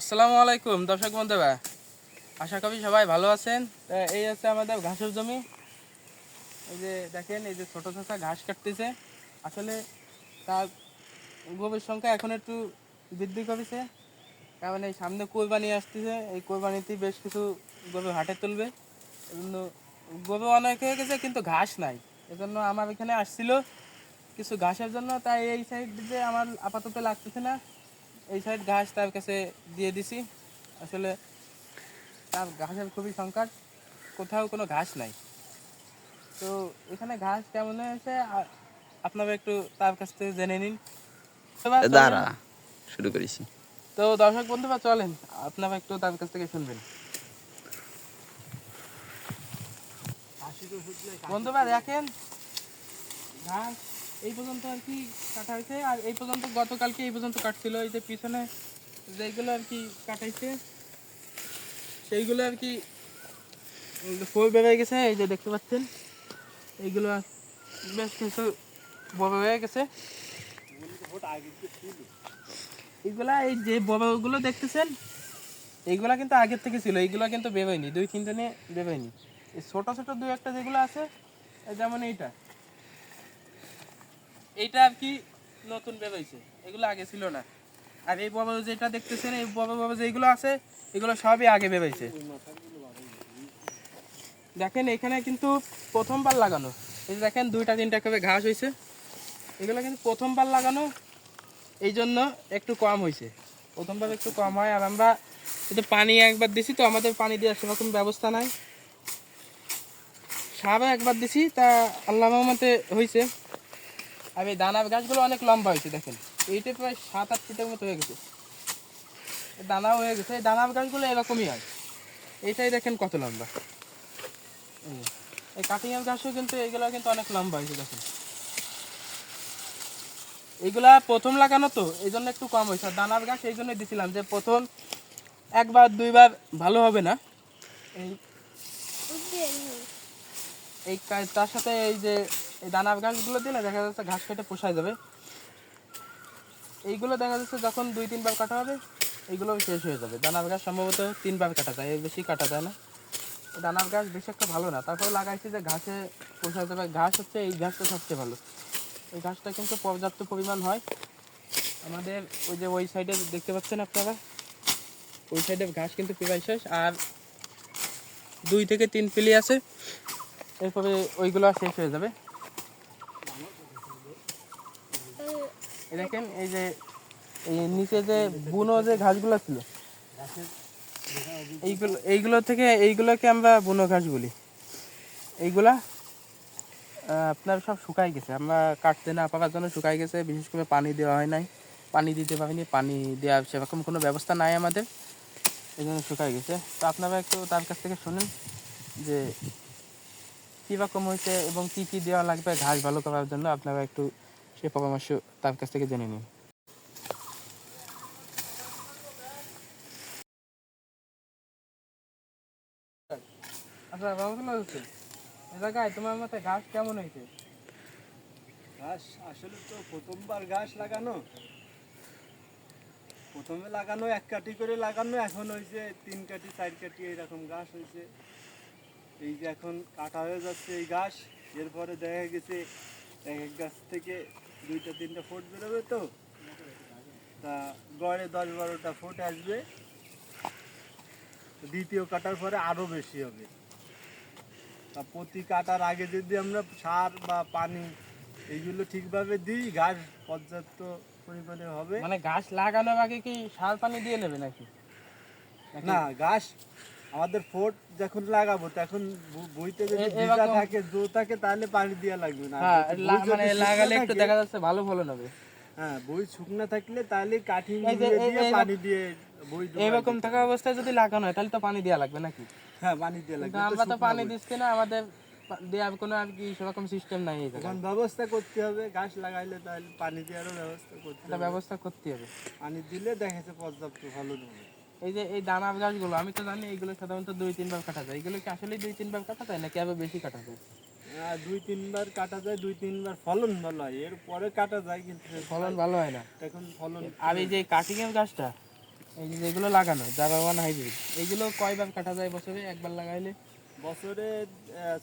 আসসালামু আলাইকুম দর্শক বন্ধুরা, আশা করি সবাই ভালো আছেন। এই হচ্ছে আমাদের ঘাসের জমি। এই যে দেখেন, এই যে ছোট ছোট ঘাস কাটতেছে। আসলে তার গরুর সংখ্যা এখন একটু বৃদ্ধি করেছে, কারণ এই সামনে কোরবানি আসতেছে। এই কোরবানিতে বেশ কিছু গরু হাটে তুলবে, এজন্য গরু অনেক হয়ে গেছে কিন্তু ঘাস নাই। এজন্য আমার এখানে আসছিল কিছু ঘাসের জন্য, তাই এই সাইড দিয়ে আমার আপাতত লাগতেছে না। এই সাইড ঘাস তার কাছে দিয়ে দিছি। আসলে তার ঘাসের খুবই সংকট, কোথাও কোনো ঘাস নাই। তো এখানে ঘাস কেমন হয়েছে আপনারা একটু তার কাছ থেকে জেনে নিন। চলেন, দাঁড়া শুরু করেছি। তো দর্শক বন্ধুরা চলেন আপনারা একটু তার কাছ থেকে শুনবেন। বন্ধুরা দেখেন, ঘাস এই পর্যন্ত আর কি কাটা হয়েছে, আর এই পর্যন্ত গতকালকে এই পর্যন্ত কাটছিল। এই যে পিছনে যেগুলো আর কি কাটাইছে সেইগুলো আর কি ফুল বেড়ে গেছে। এই যে দেখতে পাচ্ছেন, এইগুলো বেশ কিছু বড় হয়ে গেছে। এইগুলা এই যে বড়গুলো দেখতেছেন, এইগুলা কিন্তু আগের থেকে ছিল। এইগুলো কিন্তু বেরোয়নি, 2-3 দিনে বেরোয়নি। এই ছোট ছোট 2-1টা যেগুলো আছে, যেমন এইটা আর কি নতুন বেরোইছে, এগুলো আগে ছিল না। আর এই বড় যেটা দেখতেছেন, এই বড় বড় যেগুলো আছে, এগুলো সবই আগে বেরোইছে। দেখেন এখানে কিন্তু প্রথমবার লাগানো। এই যে দেখেন 2-3টা করে ঘাস হয়েছে, এগুলো কিন্তু প্রথমবার লাগানো, এই জন্য একটু কম হয়েছে। প্রথমবার একটু কম হয়। আর আমরা একটু পানি একবার দিছি, তো আমাদের পানি দেওয়ার সেরকম ব্যবস্থা নাই। সারও একবার দিছি, তা আল্লাহ রহমতে হয়েছে। আর এই দানার গাছগুলো অনেক লম্বা হয়েছে। দেখেন এইটা প্রায় 7-8 ফিটের মতো হয়ে গেছে, দানাও হয়ে গেছে। এই দানার গাছগুলো এরকমই হয়। এইটাই দেখেন কত লম্বা। এই কাটিংয়ের গাছও কিন্তু এইগুলো কিন্তু অনেক লম্বা হয়েছে। দেখেন এইগুলা প্রথম লাগানো, তো এই জন্য একটু কম হয়েছে। আর দানার গাছ এই জন্যই দিছিলাম যে প্রথম 1-2বার ভালো হবে না। এই এই তার সাথে এই যে এই দানার গাছগুলো দিলে দেখা যাচ্ছে ঘাস কেটে পোষায় যাবে। এইগুলো দেখা যাচ্ছে যখন 2-3বার কাটা হবে, এইগুলো শেষ হয়ে যাবে। দানার গাছ সম্ভবত 3বার কাটা যায়, এর বেশি কাটা যায় না। দানার গাছ বেশি একটা ভালো না, তারপরে লাগাইছি যে ঘাসে পোষায় যাবে। ঘাস হচ্ছে এই ঘাসটা সবচেয়ে ভালো। এই ঘাসটা কিন্তু পর্যাপ্ত পরিমাণ হয় আমাদের। ওই যে ওই সাইডে দেখতে পাচ্ছেন আপনারা, ওই সাইডের ঘাস কিন্তু প্রায় শেষ। আর 2-3 পিলি আছে, এরপরে ওইগুলো শেষ হয়ে যাবে। দেখেন এই যে এই নিচে যে বুনো যে ঘাসগুলো ছিল, এইগুলো থেকে এইগুলোকে আমরা বুনো ঘাস বলি। এইগুলা আপনার সব শুকাই গেছে, আমরা কাটতে না পারার জন্য শুকাই গেছে। বিশেষ করে পানি দেওয়া হয় নাই, পানি দিতে পারিনি। পানি দেওয়ার সেরকম কোনো ব্যবস্থা নাই আমাদের, এই জন্য শুকাই গেছে। তো আপনারা একটু তার কাছ থেকে শুনুন যে কীরকম হয়েছে এবং কী কী দেওয়া লাগবে ঘাস ভালো করার জন্য। আপনারা একটু সে পরামর্শ তার কাছ থেকে জেনে নিন। আচ্ছা রহমতুল্লাহ হোসেন, এ জায়গায় তোমার মতে ঘাস কেমন হয়েছে? ঘাস আসলে তো প্রথমবার ঘাস লাগানো, প্রথমে লাগানো 1 কাঠি করে লাগানো, এখন হয়েছে 3 কাঠি 4 কাঠি এরকম ঘাস হয়েছে। এই যে এখন কাটা হয়ে যাচ্ছে এই ঘাস, এরপরে দেখা গেছে এক গাছ থেকে 2-3টা ফুট বেরোবে। তো তা গড়ে 10-12টা ফুট আসবে। দ্বিতীয় কাটার পরে আরও বেশি হবে। তা প্রতি কাটার আগে যদি আমরা সার বা পানি এইগুলো ঠিকভাবে দিই, ঘাস পর্যাপ্ত পরিমাণে হবে। মানে ঘাস লাগানোর আগে কি সার পানি দিয়ে নেবে নাকি? না, ঘাস আমাদের ফোট যখন লাগাবো তখন বইতে যদি ভিজা এরকম থাকে, জো থাকে, তাহলে পানি দেওয়া লাগবে না। হ্যাঁ, বই মানে যদি লাগালে শুকনা একটু থাকে, দেখা যাচ্ছে ভালো ফলন হবে। হ্যাঁ, বই শুকনা থাকলে তাহলে কাঠি এই যে দিয়ে পানি দিয়ে বই ডুবাই এইরকম দিতে থাকা হবে। অবস্থায় যদি লাগানো হয় তাহলে তো পানি দেওয়া লাগবে নাকি? হ্যাঁ, পানি দেওয়া কিন্তু লাগবে, তো আমরা তো শুকনা পানি বই। দিচ্ছি না, আমাদের দেওয়ার কোনো আর কি সেরকম সিস্টেম নাই। এই তখন জায়গায় ব্যবস্থা করতে হবে, ঘাস লাগাইলে তাহলে পানি দেওয়ারও ব্যবস্থা করতে একটা হবে। ব্যবস্থা করতে হবে। পানি দিলে দেখা যাচ্ছে পর্যাপ্ত ফলন হবে। এই যে এই দানার গাছগুলো আমি তো জানি এইগুলো সাধারণত 2-3বার কাটা যায়। এগুলো কি আসলে 2-3বার কাটা যায় নাকি আবার বেশি কাটা যায়? 2-3বার কাটা যায়, 2-3বার ফলন ভালো হয়, এর পরে কাটা যায় কিন্তু ফলন ভালো হয় না। এখন ফলন। আর এই যে কাটিং এর গাছটা, এই যে যেগুলো লাগানো জাভা 1 হাইব্রিড, এইগুলো কয়বার কাটা যায় বছরে? একবার লাগাইলে? বছরে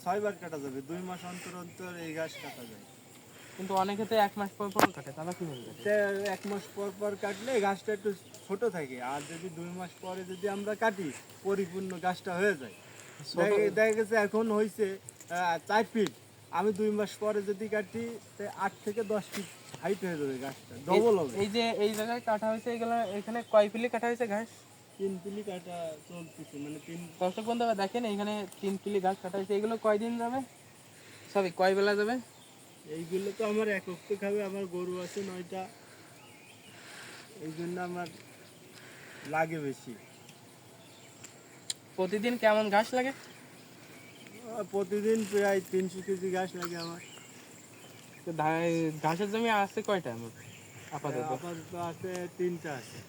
6বার কাটা যাবে, 2 মাস অন্তর অন্তর এই ঘাস কাটা যায়। কিন্তু অনেকে তো 1 মাস পর পর কাটে, তারা কিভাবে কাটে? তে 1 মাস পর পর কাটলে ঘাসটা একটু ছোট থাকে, আর যদি 2 মাস পরে যদি আমরা কাটি পরিপূর্ণ ঘাসটা হয়ে যায়। দেখা গেছে এখন হয়েছে 4 ফিট, আমি 2 মাস পরে যদি কাটি 8 থেকে 10 ফিট হাইট হয়ে যাবে, ঘাসটা ডবল হবে। এই যে এই জায়গায় কাটা হয়েছে, এগুলো এখানে কয় পিলি কাটা হয়েছে ঘাস? 3 পিলি কাটা চলতেছে, মানে 3। দর্শক বন্ধুরা দেখেন, এখানে 3 পিলি ঘাস কাটা হয়েছে। এগুলো কয়দিন যাবে, সরি কয় বেলা যাবে? এইগুলো তো আমার একক তো খাবে, আমার গরু আছে 9টা, এই জন্য আমার লাগে বেশি। প্রতিদিন কেমন ঘাস লাগে? প্রতিদিন প্রায় 300 কেজি ঘাস লাগে আমার। তো ঘাসের জমি আছে কয়টা আমার আপাতত? আপাতত আছে 3টা আছে,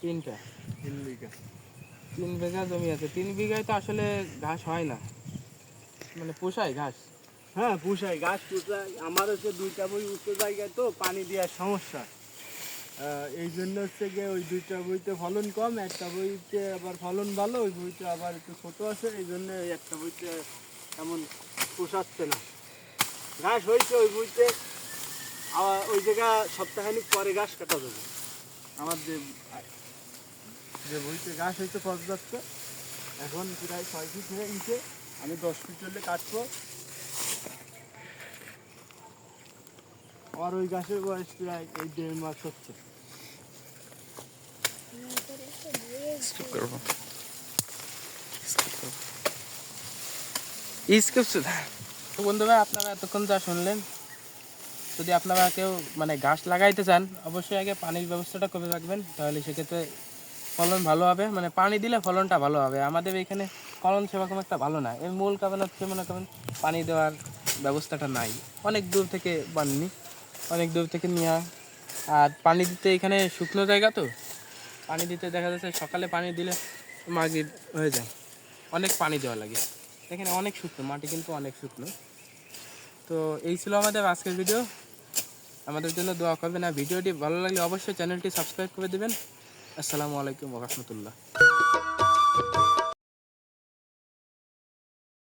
3টা। 3 বিঘা। 3 বিঘা জমি আছে। 3 বিঘায় তো আসলে ঘাস হয় না, মানে পোষায় ঘাস? হ্যাঁ পুষাই, ঘাস পুষাই। আমার হচ্ছে 2টা বই উঁচু জায়গায়, তো পানি দেওয়ার সমস্যা, এই জন্য হচ্ছে গিয়ে ওই 2টা বইতে ফলন কম, একটা বইতে আবার ফলন ভালো, ওই বইটা আবার একটু ছোট আছে, এই জন্য এই একটা বইতে তেমন পোষাচ্ছে না। ঘাস হয়েছে ওই বইতে, আবার ওই জায়গা সপ্তাহখানিক পরে ঘাস কাটা যাবে। আমার যে যে বইতে ঘাস হয়েছে পর্যাপ্ত, এখন প্রায় 6 ফিট হয়ে গেছে, আমি 10 ফিট হলে কাটবো। আর ওই গাছের বয়স প্রায় এই 1.5 মাস হচ্ছে। স্কিপ করবো। তো বন্ধুরা, আপনারা এতক্ষণ যা শুনলেন, যদি আপনারা কেউ মানে ঘাস লাগাইতে চান, অবশ্যই আগে পানির ব্যবস্থাটা করে রাখবেন, তাহলে সেক্ষেত্রে ফলন ভালো হবে। মানে পানি দিলে ফলনটা ভালো হবে। আমাদের এখানে ফলন সেরকম একটা ভালো না, এর মূল কারণ হচ্ছে মনে করেন পানি দেওয়ার ব্যবস্থাটা নাই। অনেক দূর থেকে বাননি, অনেক দূর থেকে নেওয়া। আর পানি দিতে এখানে শুকনো জায়গা, তো পানি দিতে দেখা যাচ্ছে সকালে পানি দিলে মাগরিব হয়ে যায়, অনেক পানি দেওয়া লাগে। এখানে অনেক শুকনো মাটি, কিন্তু অনেক শুকনো। তো এই ছিল আমাদের আজকের ভিডিও। আমাদের জন্য দোয়া করবেন, আর ভিডিওটি ভালো লাগলে অবশ্যই চ্যানেলটি সাবস্ক্রাইব করে দেবেন। আসসালামু আলাইকুম ওয়া রাহমাতুল্লাহ।